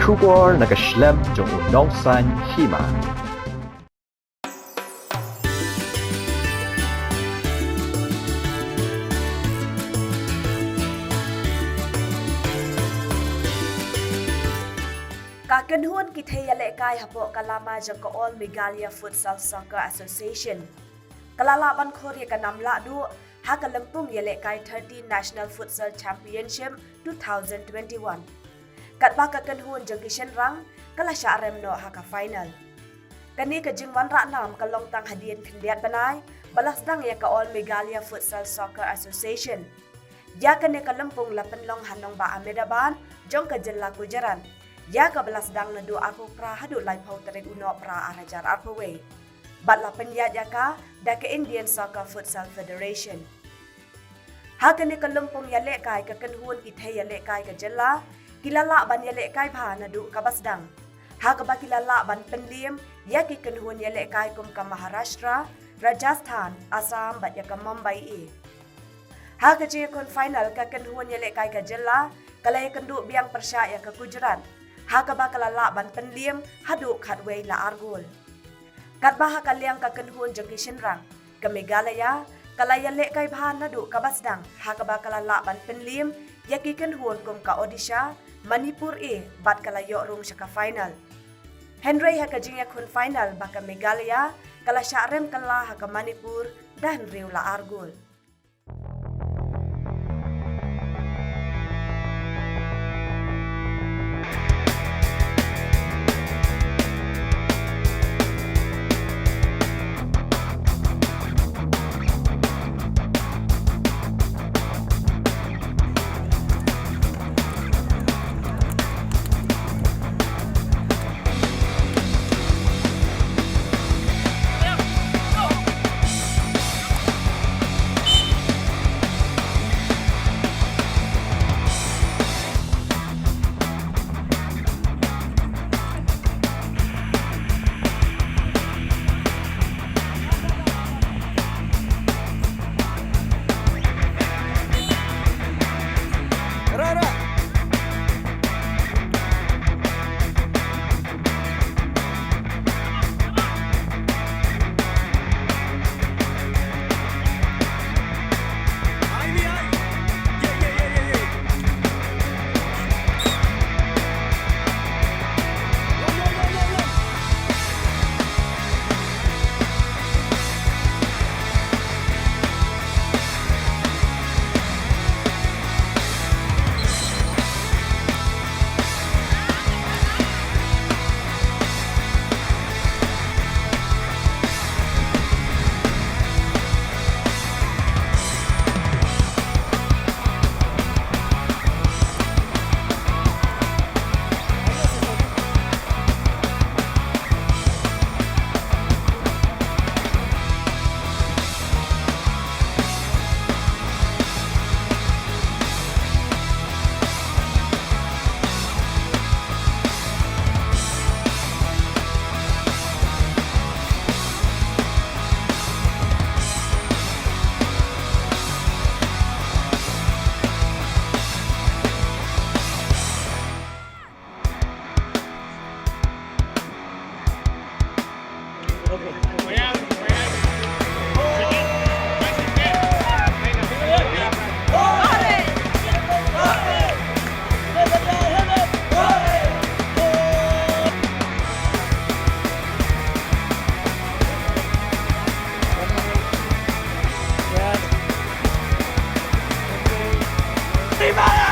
Shubor nakaslem jong unongsan hima. Kakenhuan kitay kai hapo kalama jang ko All Meghalaya Futsal Soccer Association. Kalalaban Korea kanamla du hakalempung kai 13 National Futsal Championship 2021. Katba kakenhuan jang kishen rang kalasya arem no haka final. Kani ka jingwan ra nam kalong tang hadian kendiat banai balas dang ya ka All Meghalaya Futsal Soccer Association. Ya kani kalempung lapenlong hanong ba Amedaban jong ka jela kujaran. Ya ka belas dang na do aku pra hadu lai pau terek uno pra arajar arpawe. Batla penyat ya ka da ke Indian Soccer Futsal Federation. Hakane ka lumpong ya lekai ka kenhuan kithe ya lekai ka jela kilala ban ya lekai pha na do ka basdang. Ha ka ba kilala ban penlim ya ki kenhuan ya lekai kum ka Maharashtra, Rajasthan, Assam bat ya ka Mumbai e. Ha ka je kon final ka kenhuan ya lekai ka jela kalay kendu biang persya ya ka Gujarat. Hakaba kalala ban penlim hadu khatway la argol. Katba hakaliang ka kenhuan jang kishen rang ka Meghalaya kalaya le kai bhan nadu kabasdang hakaba kalala ban penlim yaki kenhuan kum ka Odisha Manipur e bat kalayo rung syaka final. Henry hakajingya kun final baka Meghalaya kala syarem kala haka Manipur dan riu la argol. ¡Viva!